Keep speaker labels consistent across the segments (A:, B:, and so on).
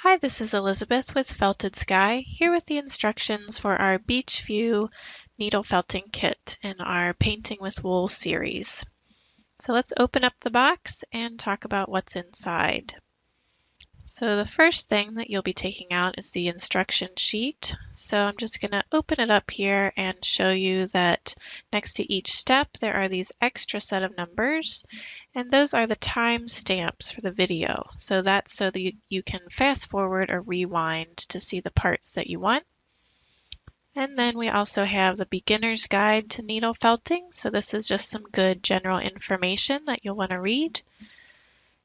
A: Hi, this is Elizabeth with Felted Sky, here with the instructions for our Beach View needle felting kit in our Painting with Wool series. So let's open up the box and talk about what's inside. So the first thing that you'll be taking out is the instruction sheet. So I'm just going to open it up here and show you that next to each step there are these extra set of numbers, and those are the time stamps for the video. So that's so that you can fast forward or rewind to see the parts that you want. And then we also have the beginner's guide to needle felting. So this is just some good general information that you'll want to read.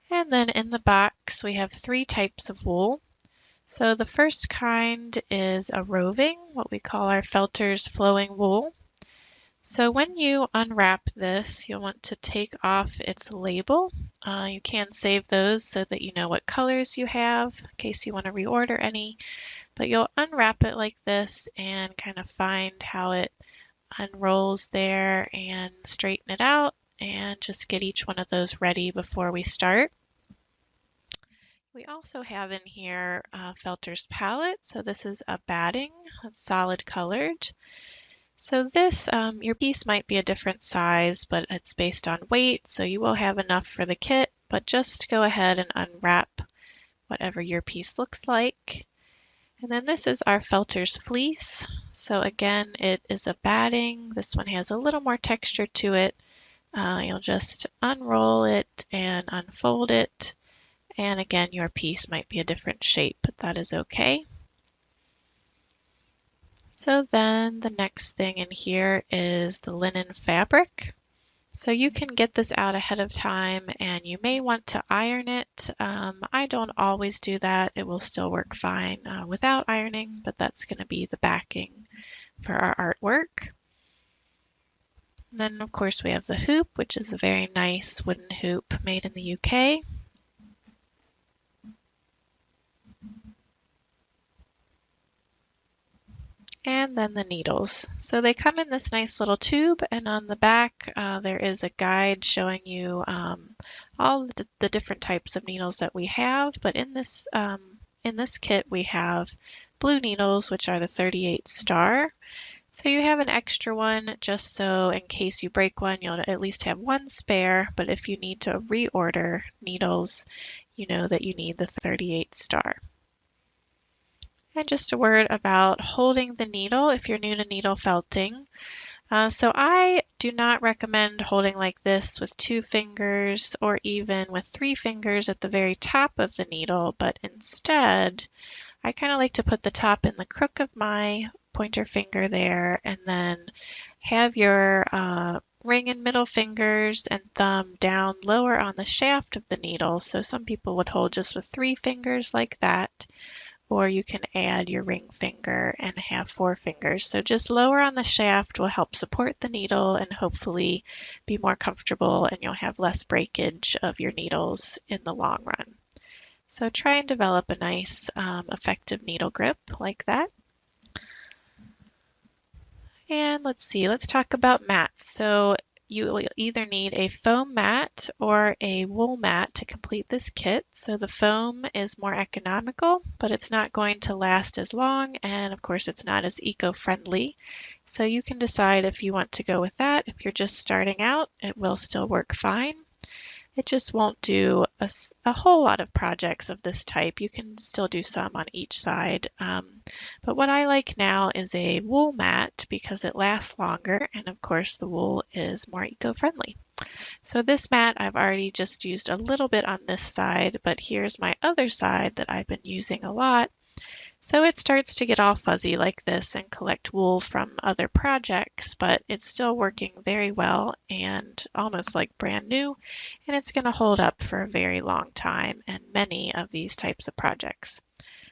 A: And then in the box, we have 3 types of wool. So the first kind is a roving, what we call our Felter's flowing wool. So when you unwrap this, you'll want to take off its label. You can save those so that you know what colors you have in case you want to reorder any. But you'll unwrap it like this and kind of find how it unrolls there and straighten it out and just get each one of those ready before we start. We also have in here Felter's palette. So this is a batting that's solid colored. So this, your piece might be a different size, but it's based on weight, so you will have enough for the kit, but just go ahead and unwrap whatever your piece looks like. And then this is our Felter's fleece. So again, it is a batting. This one has a little more texture to it. You'll just unroll it and unfold it. And again, your piece might be a different shape, but that is okay. So then the next thing in here is the linen fabric. So you can get this out ahead of time and you may want to iron it. I don't always do that. It will still work fine without ironing, but that's going to be the backing for our artwork. And then of course we have the hoop, which is a very nice wooden hoop made in the UK. And then the needles. So they come in this nice little tube, and on the back there is a guide showing you all the different types of needles that we have. But in this kit we have blue needles, which are the 38 star. So you have an extra one just so in case you break one, you'll at least have one spare. But if you need to reorder needles, you know that you need the 38 star. And just a word about holding the needle if you're new to needle felting. So I do not recommend holding like this with 2 fingers or even with 3 fingers at the very top of the needle, but instead I kind of like to put the top in the crook of my pointer finger there and then have your ring and middle fingers and thumb down lower on the shaft of the needle. So some people would hold just with 3 fingers like that. Or you can add your ring finger and have 4 fingers. So just lower on the shaft will help support the needle and hopefully be more comfortable, and you'll have less breakage of your needles in the long run. So try and develop a nice effective needle grip like that. And let's talk about mats. So you will either need a foam mat or a wool mat to complete this kit. So the foam is more economical, but it's not going to last as long, and of course it's not as eco-friendly. So you can decide if you want to go with that. If you're just starting out, it will still work fine. It just won't do a whole lot of projects of this type. You can still do some on each side. But what I like now is a wool mat because it lasts longer, and of course the wool is more eco-friendly. So this mat I've already just used a little bit on this side, but here's my other side that I've been using a lot. So it starts to get all fuzzy like this and collect wool from other projects, but it's still working very well and almost like brand new, and it's going to hold up for a very long time and many of these types of projects.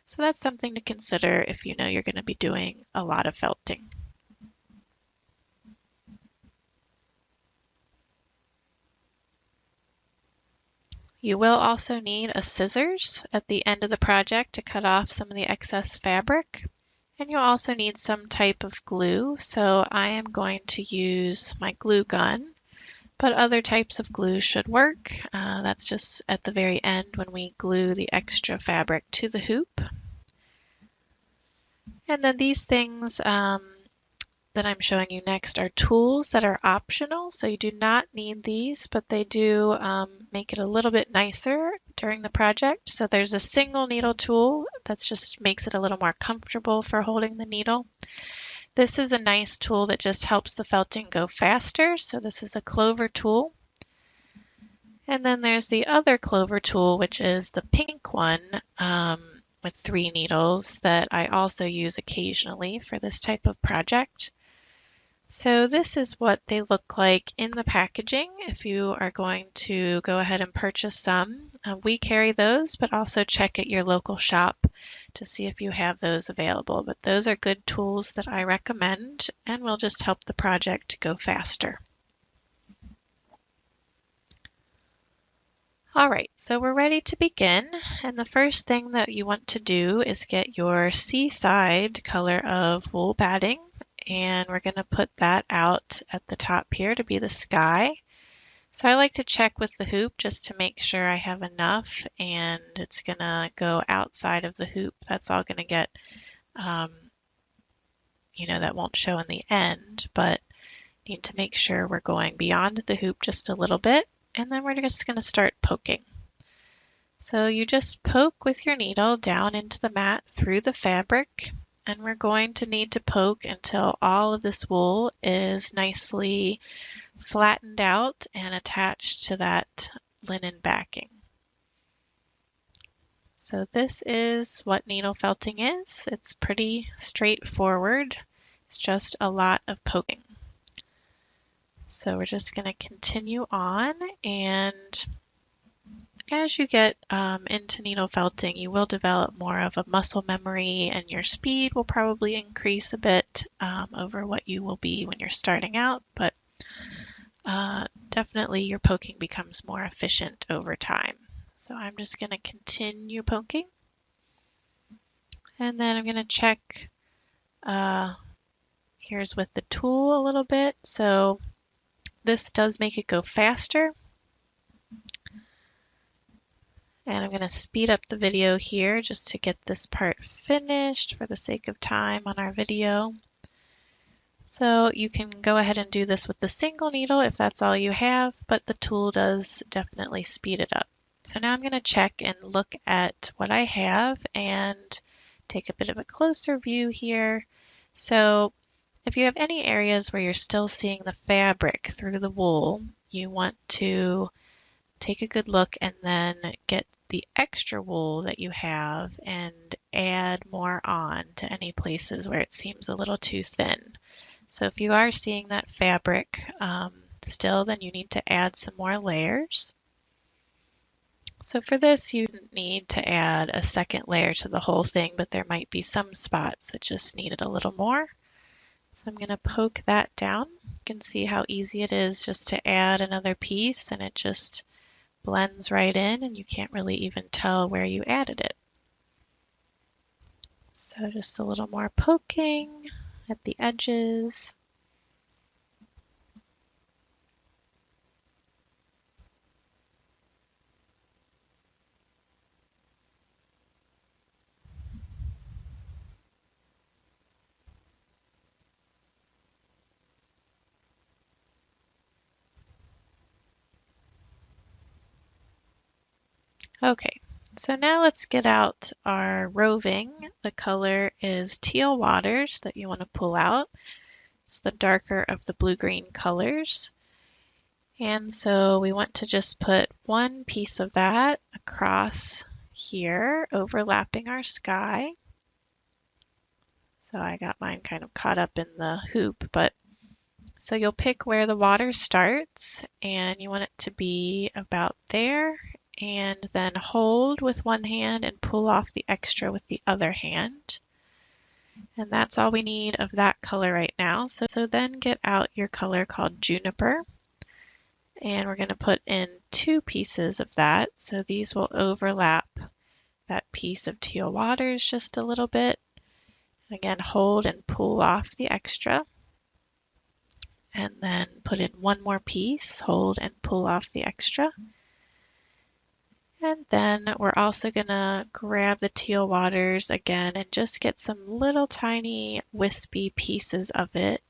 A: So that's something to consider if you know you're going to be doing a lot of felting. You will also need a scissors at the end of the project to cut off some of the excess fabric. And you'll also need some type of glue. So I am going to use my glue gun. but other types of glue should work. That's just at the very end when we glue the extra fabric to the hoop. And then these things that I'm showing you next are tools that are optional, so you do not need these, but they do make it a little bit nicer during the project. So there's a single needle tool that just makes it a little more comfortable for holding the needle. This is a nice tool that just helps the felting go faster, so this is a clover tool. And then there's the other clover tool, which is the pink one with 3 needles that I also use occasionally for this type of project. So this is what they look like in the packaging if you are going to go ahead and purchase some. We carry those, but also check at your local shop to see if you have those available. But those are good tools that I recommend and will just help the project go faster. All right, so we're ready to begin. And the first thing that you want to do is get your seaside color of wool batting. And we're going to put that out at the top here to be the sky. So I like to check with the hoop just to make sure I have enough, and it's going to go outside of the hoop. That's all going to get, that won't show in the end, but need to make sure we're going beyond the hoop just a little bit, and then we're just going to start poking. So you just poke with your needle down into the mat through the fabric, and we're going to need to poke until all of this wool is nicely flattened out and attached to that linen backing. So this is what needle felting is. It's pretty straightforward. It's just a lot of poking. So we're just going to continue on, and as you get into needle felting, you will develop more of a muscle memory, and your speed will probably increase a bit over what you will be when you're starting out, but definitely your poking becomes more efficient over time. So I'm just going to continue poking, and then I'm going to check here's with the tool a little bit. So this does make it go faster. And I'm going to speed up the video here just to get this part finished for the sake of time on our video. So you can go ahead and do this with the single needle if that's all you have, but the tool does definitely speed it up. So now I'm going to check and look at what I have and take a bit of a closer view here. So if you have any areas where you're still seeing the fabric through the wool, you want to take a good look and then get the extra wool that you have and add more on to any places where it seems a little too thin. So if you are seeing that fabric still, then you need to add some more layers. So for this, you need to add a second layer to the whole thing, but there might be some spots that just needed a little more. So I'm going to poke that down. You can see how easy it is just to add another piece, and it just blends right in, and you can't really even tell where you added it. So just a little more poking at the edges. Okay, so now let's get out our roving. The color is Teal Waters that you want to pull out. It's the darker of the blue-green colors. And so we want to just put one piece of that across here, overlapping our sky. So I got mine kind of caught up in the hoop, but so you'll pick where the water starts, and you want it to be about there, and then hold with one hand and pull off the extra with the other hand. And that's all we need of that color right now. So then get out your color called Juniper, and we're going to put in 2 pieces of that. So these will overlap that piece of Teal Waters just a little bit. Again, hold and pull off the extra. and then put in one more piece, hold and pull off the extra. And then we're also gonna grab the teal waters again and just get some little tiny wispy pieces of it.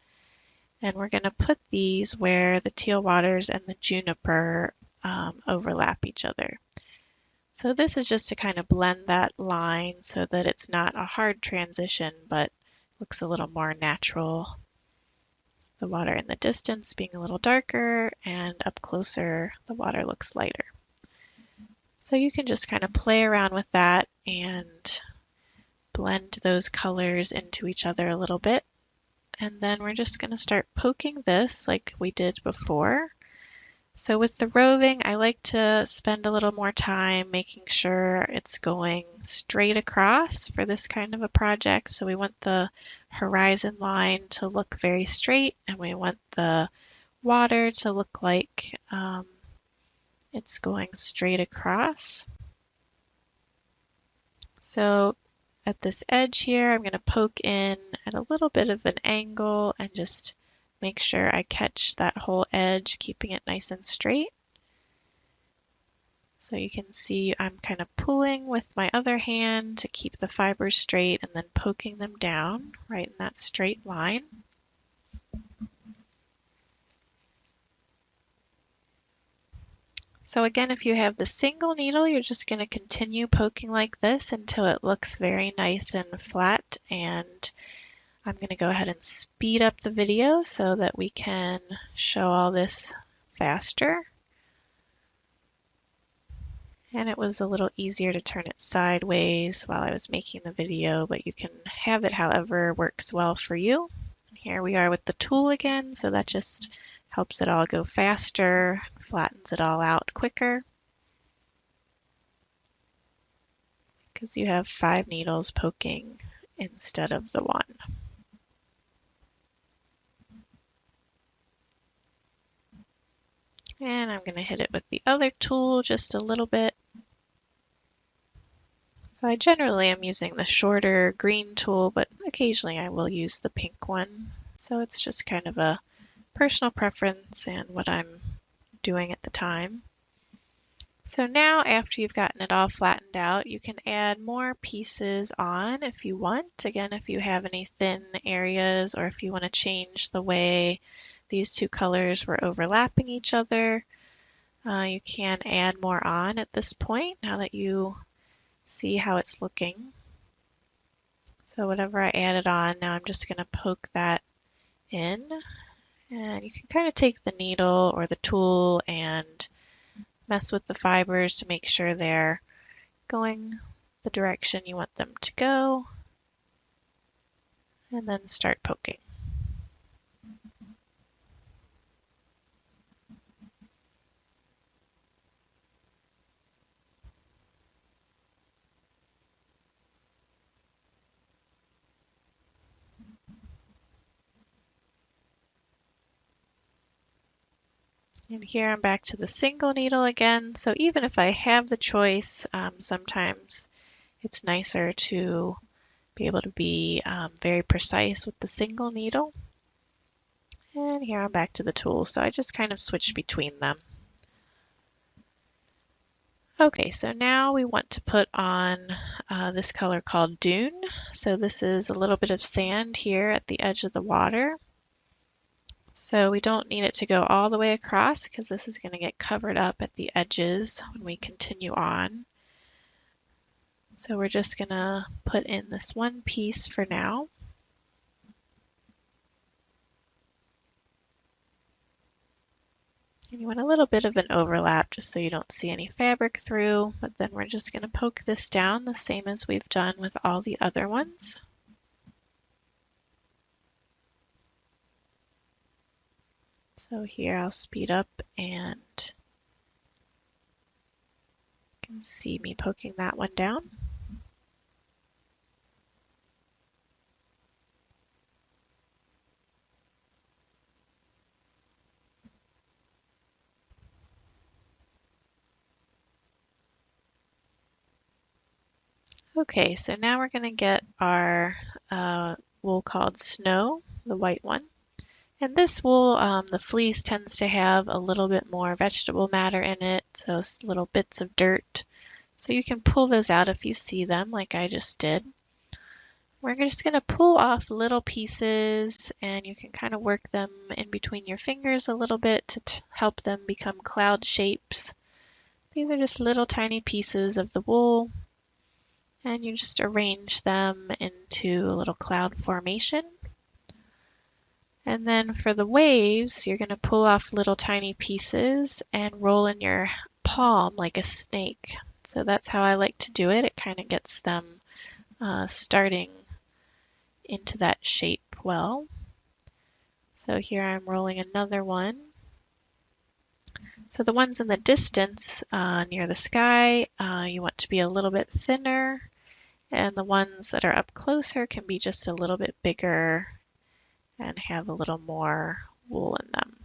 A: And we're gonna put these where the teal waters and the juniper overlap each other. So this is just to kind of blend that line so that it's not a hard transition, but looks a little more natural. The water in the distance being a little darker, and up closer, the water looks lighter. So you can just kind of play around with that and blend those colors into each other a little bit. And then we're just going to start poking this like we did before. So with the roving, I like to spend a little more time making sure it's going straight across for this kind of a project. So we want the horizon line to look very straight, and we want the water to look like it's going straight across. So at this edge here, I'm going to poke in at a little bit of an angle and just make sure I catch that whole edge, keeping it nice and straight. So you can see I'm kind of pulling with my other hand to keep the fibers straight and then poking them down right in that straight line. So again, if you have the single needle, you're just going to continue poking like this until it looks very nice and flat. And I'm going to go ahead and speed up the video so that we can show all this faster. And it was a little easier to turn it sideways while I was making the video, but you can have it however works well for you. And here we are with the tool again, so that just helps it all go faster, flattens it all out quicker, because you have 5 needles poking instead of the 1. And I'm going to hit it with the other tool just a little bit. So I generally am using the shorter green tool, but occasionally I will use the pink one. So it's just kind of a personal preference and what I'm doing at the time. So now after you've gotten it all flattened out, you can add more pieces on if you want. Again, if you have any thin areas or if you want to change the way these two colors were overlapping each other, you can add more on at this point now that you see how it's looking. So whatever I added on, now I'm just going to poke that in. And you can kind of take the needle or the tool and mess with the fibers to make sure they're going the direction you want them to go, and then start poking. And here I'm back to the single needle again. So even if I have the choice, sometimes it's nicer to be able to be very precise with the single needle. And here I'm back to the tool. So I just kind of switch between them. Okay, so now we want to put on this color called Dune. So this is a little bit of sand here at the edge of the water. So we don't need it to go all the way across because this is going to get covered up at the edges when we continue on. So we're just going to put in this one piece for now. And you want a little bit of an overlap just so you don't see any fabric through, but then we're just going to poke this down the same as we've done with all the other ones. So here I'll speed up and you can see me poking that one down. Okay, so now we're going to get our wool called Snow, the white one. And this wool, the fleece tends to have a little bit more vegetable matter in it, so little bits of dirt. So you can pull those out if you see them, like I just did. We're just going to pull off little pieces, and you can kind of work them in between your fingers a little bit to help them become cloud shapes. These are just little tiny pieces of the wool, and you just arrange them into a little cloud formation. And then for the waves, you're going to pull off little tiny pieces and roll in your palm like a snake. So that's how I like to do it. It kind of gets them starting into that shape well. So here I'm rolling another one. So the ones in the distance near the sky, you want to be a little bit thinner, and the ones that are up closer can be just a little bit bigger and have a little more wool in them.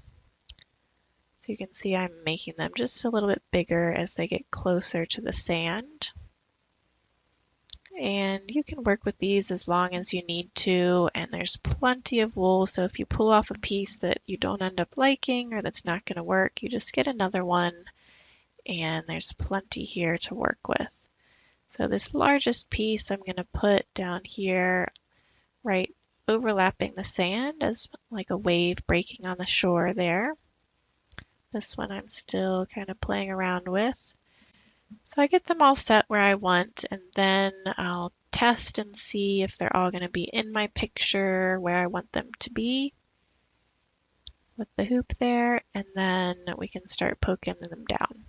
A: So you can see I'm making them just a little bit bigger as they get closer to the sand. And you can work with these as long as you need to, and there's plenty of wool, so if you pull off a piece that you don't end up liking or that's not going to work, you just get another one, and there's plenty here to work with. So this largest piece I'm going to put down here, right overlapping the sand as like a wave breaking on the shore there. This one I'm still kind of playing around with. So I get them all set where I want, and then I'll test and see if they're all going to be in my picture where I want them to be with the hoop there, and then we can start poking them down.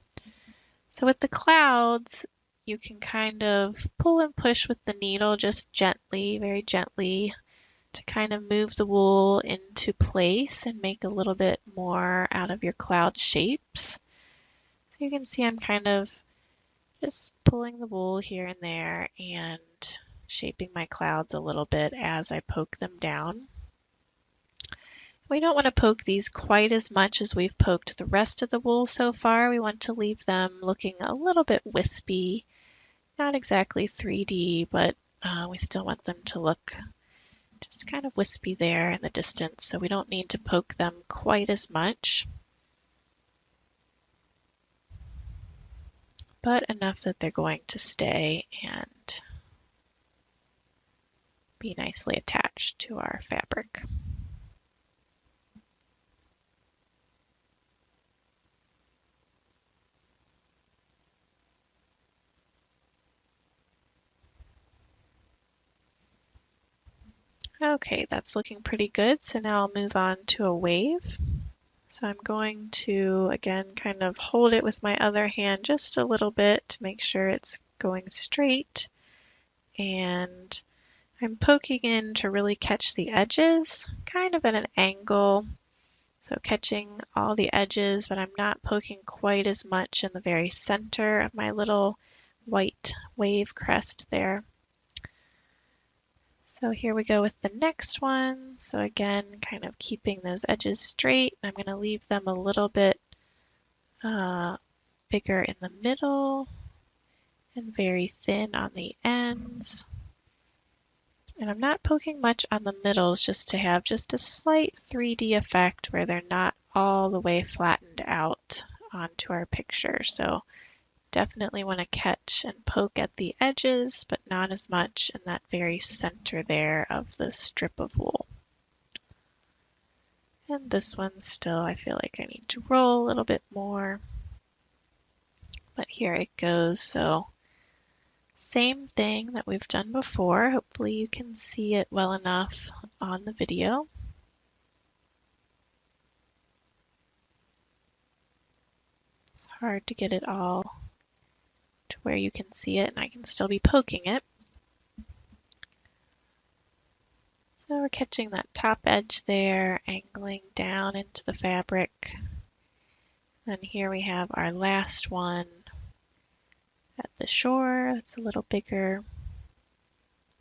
A: So with the clouds, you can kind of pull and push with the needle just gently, very gently, to kind of move the wool into place and make a little bit more out of your cloud shapes. So you can see I'm kind of just pulling the wool here and there and shaping my clouds a little bit as I poke them down. We don't want to poke these quite as much as we've poked the rest of the wool so far. We want to leave them looking a little bit wispy, not exactly 3D, but we still want them to look just kind of wispy there in the distance, so we don't need to poke them quite as much, but enough that they're going to stay and be nicely attached to our fabric. Okay, that's looking pretty good. So now I'll move on to a wave. So I'm going to, again, kind of hold it with my other hand just a little bit to make sure it's going straight. And I'm poking in to really catch the edges, kind of at an angle. So catching all the edges, but I'm not poking quite as much in the very center of my little white wave crest there. So here we go with the next one. So again, kind of keeping those edges straight. I'm going to leave them a little bit bigger in the middle and very thin on the ends. And I'm not poking much on the middles just to have just a slight 3D effect where they're not all the way flattened out onto our picture. So definitely want to catch and poke at the edges, but not as much in that very center there of the strip of wool. And this one still, I feel like I need to roll a little bit more. But here it goes. So same thing that we've done before. Hopefully you can see it well enough on the video. It's hard to get it all to where you can see it and I can still be poking it. So we're catching that top edge there, angling down into the fabric. Then here we have our last one at the shore. It's a little bigger.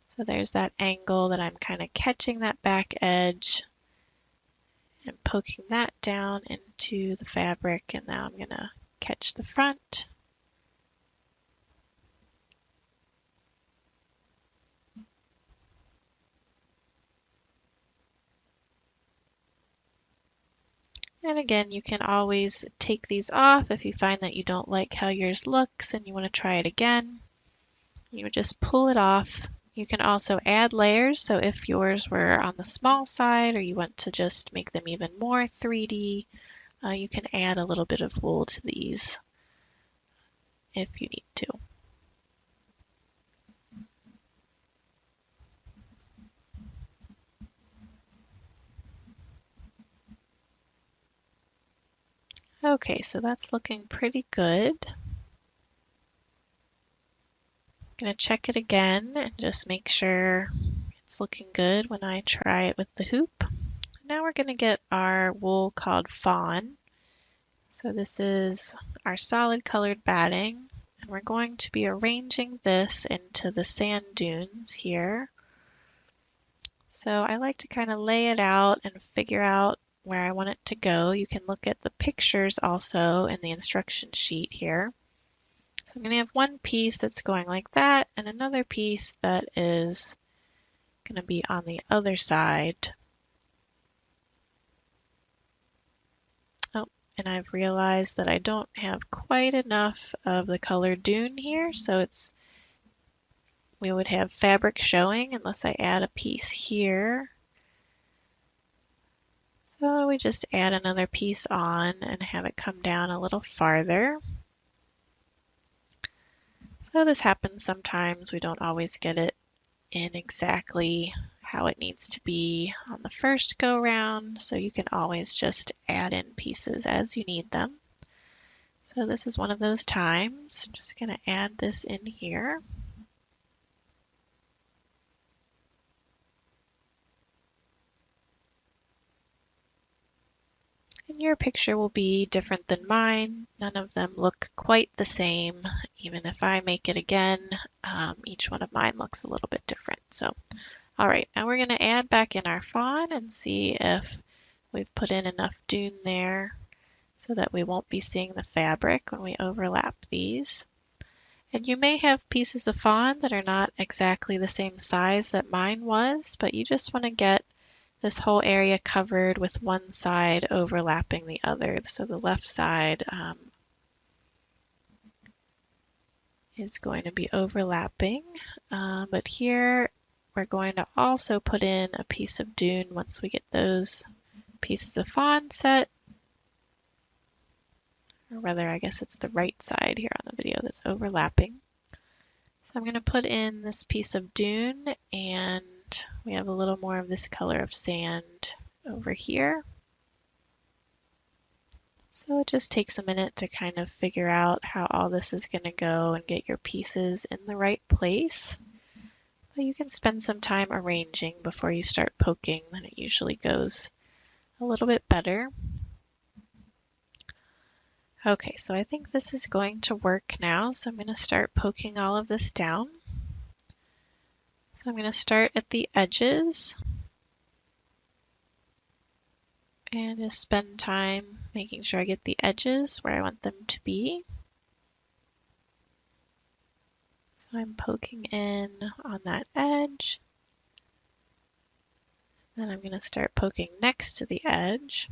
A: So there's that angle that I'm kind of catching that back edge and poking that down into the fabric, and now I'm going to catch the front. And again, you can always take these off if you find that you don't like how yours looks and you want to try it again. You would just pull it off. You can also add layers, so if yours were on the small side or you want to just make them even more 3D, you can add a little bit of wool to these if you need to. Okay, so that's looking pretty good. I'm going to check it again and just make sure it's looking good when I try it with the hoop. Now we're going to get our wool called fawn. So this is our solid colored batting, and we're going to be arranging this into the sand dunes here. So I like to kind of lay it out and figure out where I want it to go. You can look at the pictures also in the instruction sheet here. So I'm going to have one piece that's going like that and another piece that is going to be on the other side. Oh, and I've realized that I don't have quite enough of the color dune here, so we would have fabric showing unless I add a piece here. So we just add another piece on and have it come down a little farther. So this happens sometimes. We don't always get it in exactly how it needs to be on the first go round, so you can always just add in pieces as you need them. So this is one of those times. I'm just going to add this in here. And your picture will be different than mine. None of them look quite the same. Even if I make it again, each one of mine looks a little bit different. So, all right, now we're going to add back in our fawn and see if we've put in enough dune there so that we won't be seeing the fabric when we overlap these. And you may have pieces of fawn that are not exactly the same size that mine was, but you just want to get this whole area covered with one side overlapping the other. So the left side is going to be overlapping, but here we're going to also put in a piece of dune once we get those pieces of fawn set. Or rather, I guess it's the right side here on the video that's overlapping. So I'm going to put in this piece of dune, and we have a little more of this color of sand over here. So it just takes a minute to kind of figure out how all this is going to go and get your pieces in the right place. But you can spend some time arranging before you start poking, then it usually goes a little bit better. Okay, so I think this is going to work now, so I'm going to start poking all of this down. So I'm going to start at the edges and just spend time making sure I get the edges where I want them to be. So I'm poking in on that edge. Then I'm going to start poking next to the edge.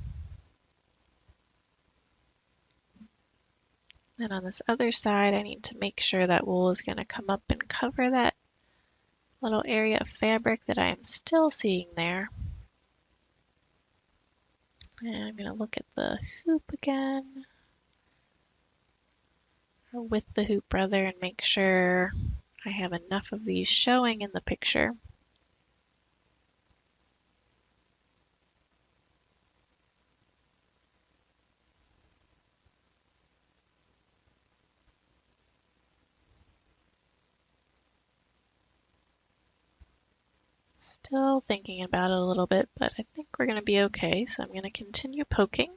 A: And on this other side, I need to make sure that wool is going to come up and cover that little area of fabric that I am still seeing there. And I'm going to look at the hoop again, or with the hoop rather, and make sure I have enough of these showing in the picture. Still thinking about it a little bit, but I think we're going to be okay, so I'm going to continue poking.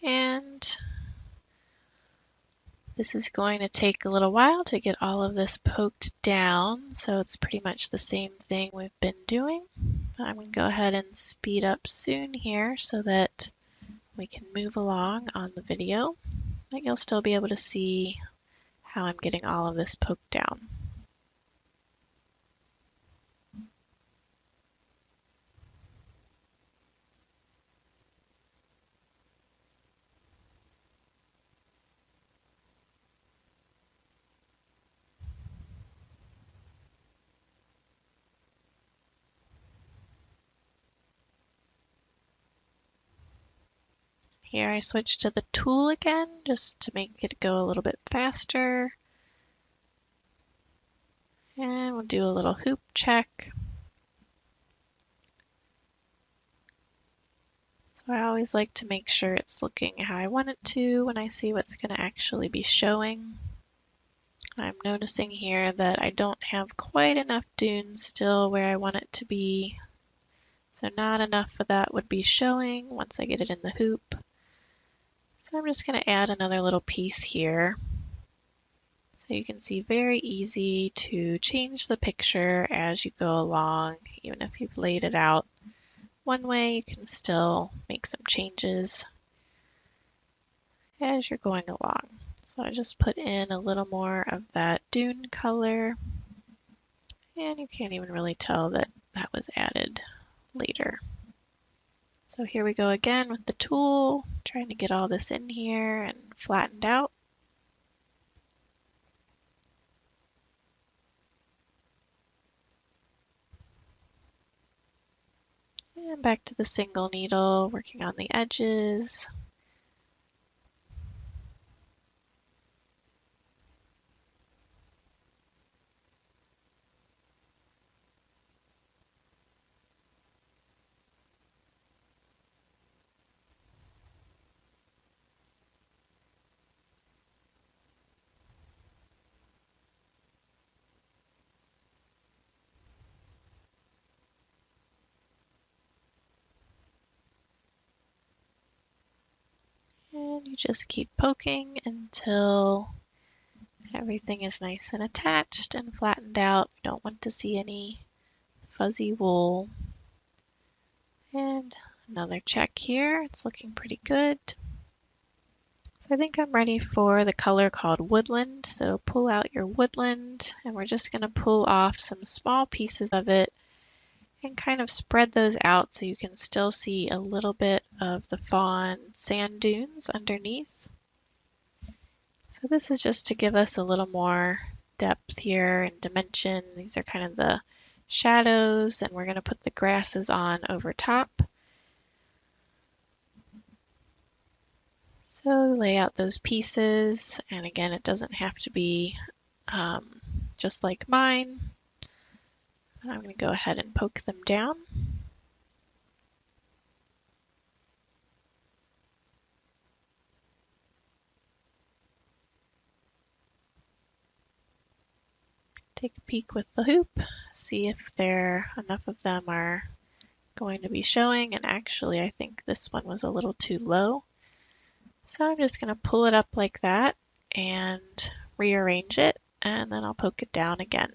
A: And this is going to take a little while to get all of this poked down, so it's pretty much the same thing we've been doing. I'm going to go ahead and speed up soon here so that we can move along on the video, but you'll still be able to see how I'm getting all of this poked down. Here I switch to the tool again, just to make it go a little bit faster. And we'll do a little hoop check. So I always like to make sure it's looking how I want it to when I see what's going to actually be showing. I'm noticing here that I don't have quite enough dunes still where I want it to be. So not enough of that would be showing once I get it in the hoop. So I'm just going to add another little piece here. So you can see very easy to change the picture as you go along. Even if you've laid it out one way, you can still make some changes as you're going along. So I just put in a little more of that dune color, and you can't even really tell that that was added later. So here we go again with the tool, trying to get all this in here and flattened out. And back to the single needle, working on the edges. And you just keep poking until everything is nice and attached and flattened out. You don't want to see any fuzzy wool. And another check here. It's looking pretty good. So I think I'm ready for the color called Woodland. So pull out your Woodland, and we're just going to pull off some small pieces of it and kind of spread those out so you can still see a little bit of the fawn sand dunes underneath. So this is just to give us a little more depth here and dimension. These are kind of the shadows, and we're going to put the grasses on over top. So lay out those pieces, and again, it doesn't have to be just like mine. I'm going to go ahead and poke them down. Take a peek with the hoop, see if enough of them are going to be showing, and actually I think this one was a little too low. So I'm just going to pull it up like that and rearrange it, and then I'll poke it down again.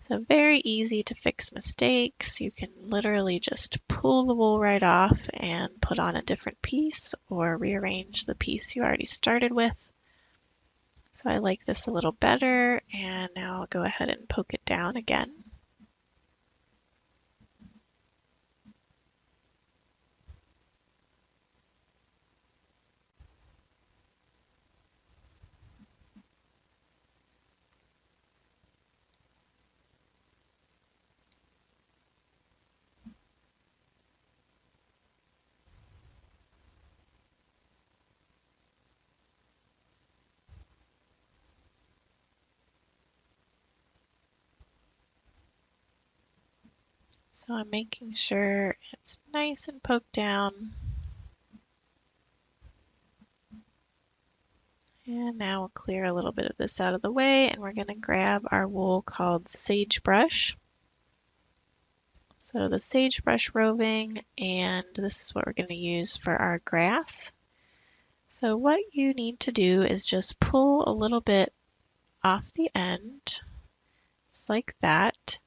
A: So very easy to fix mistakes. You can literally just pull the wool right off and put on a different piece or rearrange the piece you already started with. So I like this a little better, and now I'll go ahead and poke it down again. So I'm making sure it's nice and poked down. And now we'll clear a little bit of this out of the way, and we're going to grab our wool called Sagebrush. So the Sagebrush roving, and this is what we're going to use for our grass. So what you need to do is just pull a little bit off the end, just like that.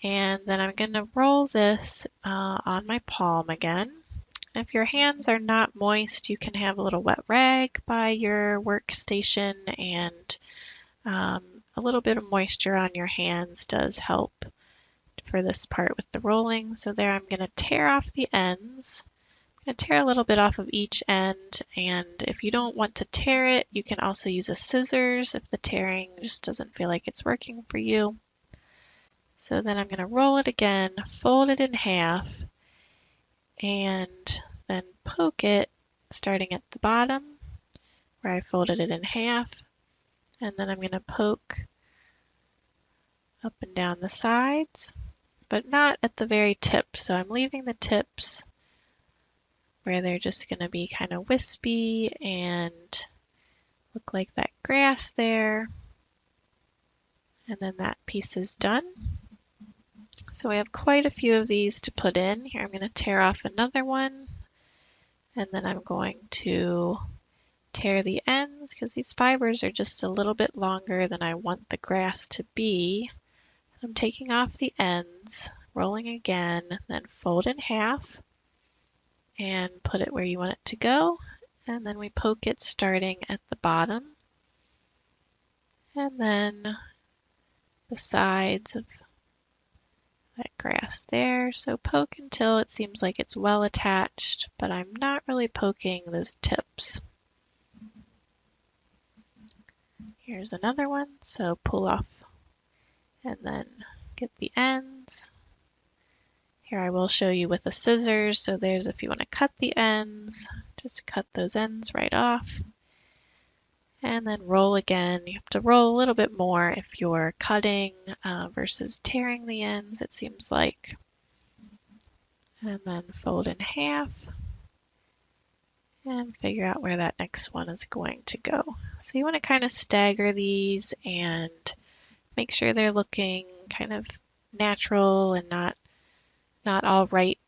A: And then I'm going to roll this on my palm again. If your hands are not moist, you can have a little wet rag by your workstation, and a little bit of moisture on your hands does help for this part with the rolling. So there I'm going to tear off the ends. I'm going to tear a little bit off of each end, and if you don't want to tear it, you can also use a scissors if the tearing just doesn't feel like it's working for you. So then I'm going to roll it again, fold it in half, and then poke it starting at the bottom where I folded it in half, and then I'm going to poke up and down the sides, but not at the very tip. So I'm leaving the tips where they're just going to be kind of wispy and look like that grass there. And then that piece is done. So we have quite a few of these to put in. Here I'm going to tear off another one, and then I'm going to tear the ends because these fibers are just a little bit longer than I want the grass to be. I'm taking off the ends, rolling again, then fold in half and put it where you want it to go. And then we poke it starting at the bottom. And then the sides of that grass there. So poke until it seems like it's well attached, but I'm not really poking those tips. Here's another one. So pull off and then get the ends. Here I will show you with the scissors. So there's if you want to cut the ends, just cut those ends right off. And then roll again. You have to roll a little bit more if you're cutting versus tearing the ends, it seems like. And then fold in half and figure out where that next one is going to go. So you want to kind of stagger these and make sure they're looking kind of natural and not all right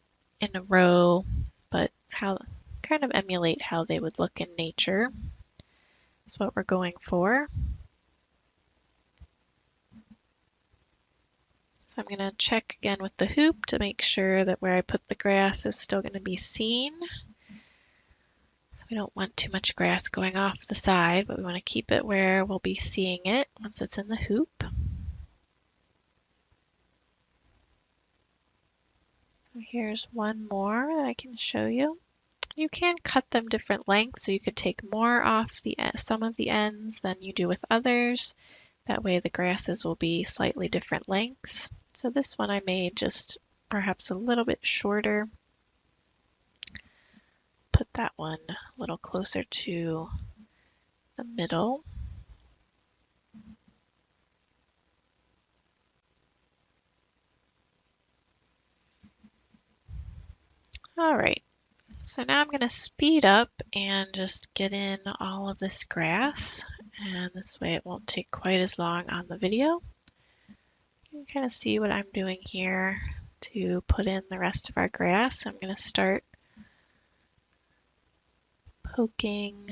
A: in a row, but how kind of emulate how they would look in nature. That's what we're going for. So I'm going to check again with the hoop to make sure that where I put the grass is still going to be seen. So we don't want too much grass going off the side, but we want to keep it where we'll be seeing it once it's in the hoop. So here's one more that I can show you. You can cut them different lengths, so you could take more off some of the ends than you do with others. That way the grasses will be slightly different lengths. So this one I made just perhaps a little bit shorter. Put that one a little closer to the middle. All right. So now I'm going to speed up and just get in all of this grass, and this way it won't take quite as long on the video. You can kind of see what I'm doing here to put in the rest of our grass. I'm going to start poking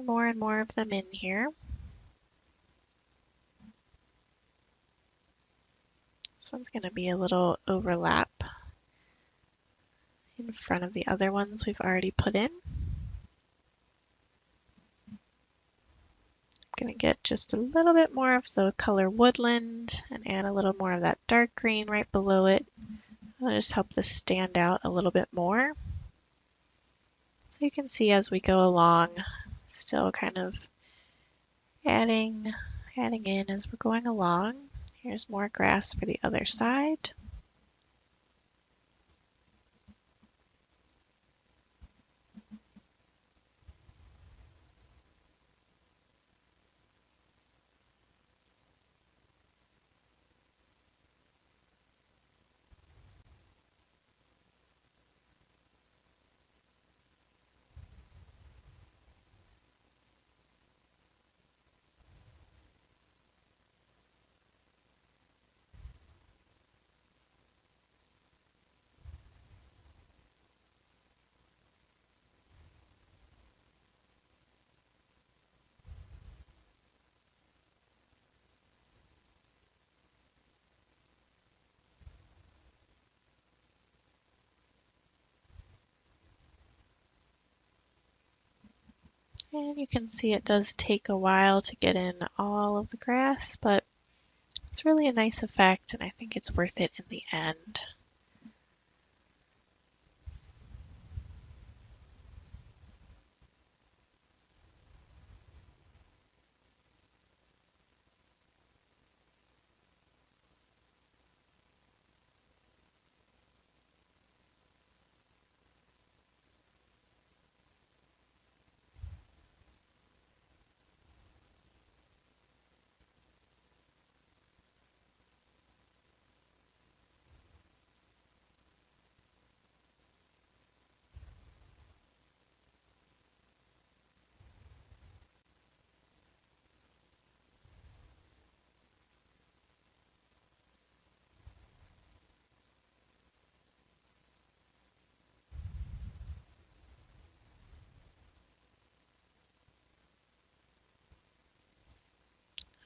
A: more and more of them in here. This one's going to be a little overlap in front of the other ones we've already put in. I'm going to get just a little bit more of the color woodland and add a little more of that dark green right below it. That'll just help this stand out a little bit more. So you can see as we go along, still kind of adding in as we're going along. Here's more grass for the other side. And you can see it does take a while to get in all of the grass, but it's really a nice effect, and I think it's worth it in the end.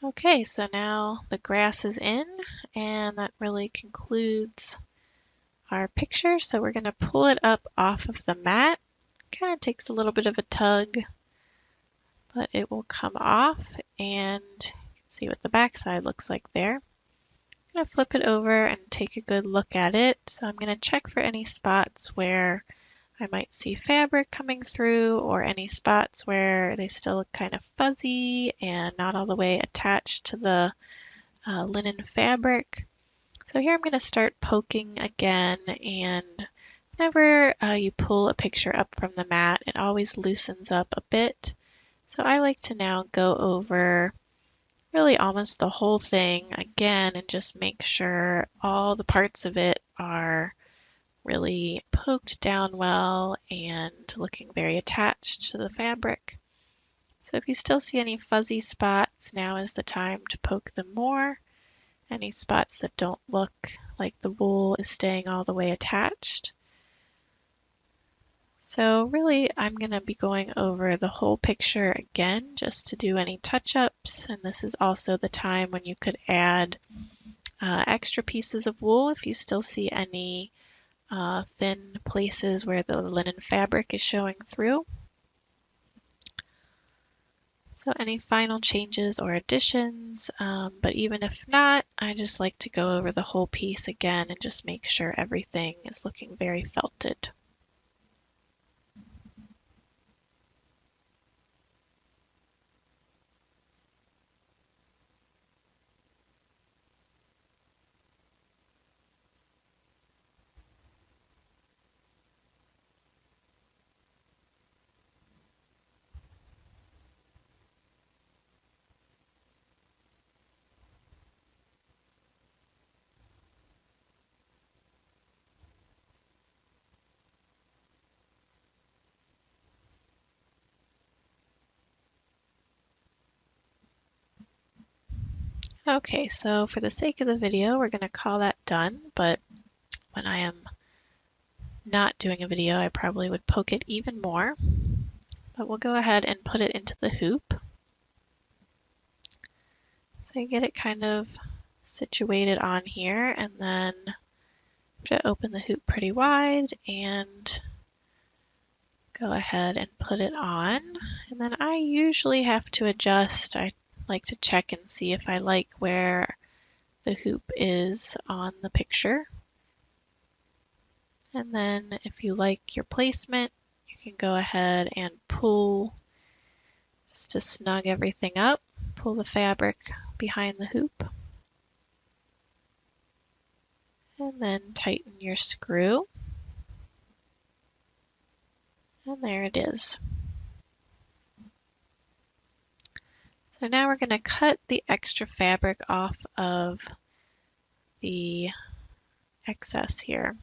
A: Okay, so now the grass is in, and that really concludes our picture. So we're going to pull it up off of the mat. Kind of takes a little bit of a tug, but it will come off, and you can see what the back side looks like there. I'm going to flip it over and take a good look at it. So I'm going to check for any spots where I might see fabric coming through, or any spots where they still look kind of fuzzy and not all the way attached to the linen fabric. So here I'm going to start poking again, and whenever you pull a picture up from the mat, it always loosens up a bit. So I like to now go over really almost the whole thing again and just make sure all the parts of it are really poked down well and looking very attached to the fabric. So if you still see any fuzzy spots, now is the time to poke them more. Any spots that don't look like the wool is staying all the way attached. So really, I'm going to be going over the whole picture again just to do any touch-ups, and this is also the time when you could add extra pieces of wool if you still see any thin places where the linen fabric is showing through. So any final changes or additions, but even if not, I just like to go over the whole piece again and just make sure everything is looking very felted. Okay, so for the sake of the video, we're going to call that done, but when I am not doing a video, I probably would poke it even more. But we'll go ahead and put it into the hoop. So you get it kind of situated on here, and then to open the hoop pretty wide and go ahead and put it on. And then I usually have to adjust. I like to check and see if I like where the hoop is on the picture. And then if you like your placement, you can go ahead and pull just to snug everything up. Pull the fabric behind the hoop. And then tighten your screw. And there it is. So now we're going to cut the extra fabric off of the excess here.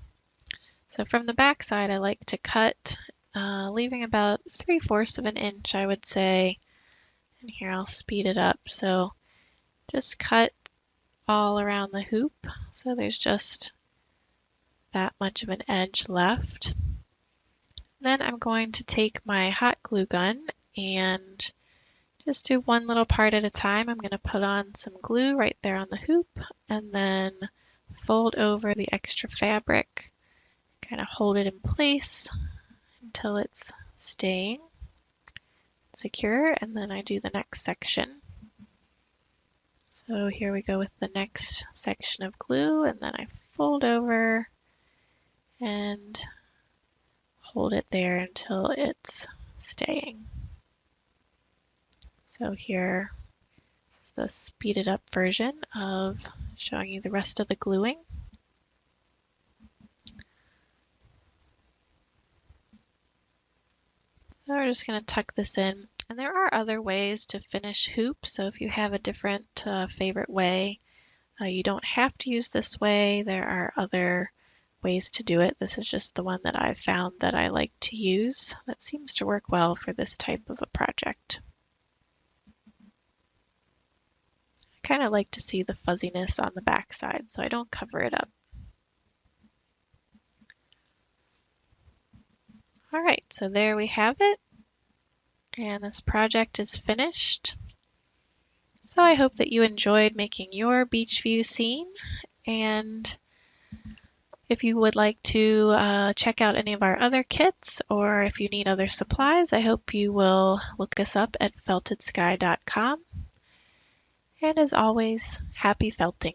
A: So from the back side, I like to cut, leaving about 3/4 of an inch, I would say. And here I'll speed it up. So just cut all around the hoop. So there's just that much of an edge left. Then I'm going to take my hot glue gun and just do one little part at a time. I'm going to put on some glue right there on the hoop and then fold over the extra fabric, kind of hold it in place until it's staying secure, and then I do the next section. So here we go with the next section of glue, and then I fold over and hold it there until it's staying. So here is the speeded up version of showing you the rest of the gluing. So we're just going to tuck this in. And there are other ways to finish hoops, so if you have a different favorite way, you don't have to use this way. There are other ways to do it. This is just the one that I've found that I like to use. That seems to work well for this type of a project. I kind of like to see the fuzziness on the back side, so I don't cover it up. All right, so there we have it. And this project is finished. So I hope that you enjoyed making your beach view scene, and if you would like to check out any of our other kits, or if you need other supplies, I hope you will look us up at feltedsky.com. And as always, happy felting!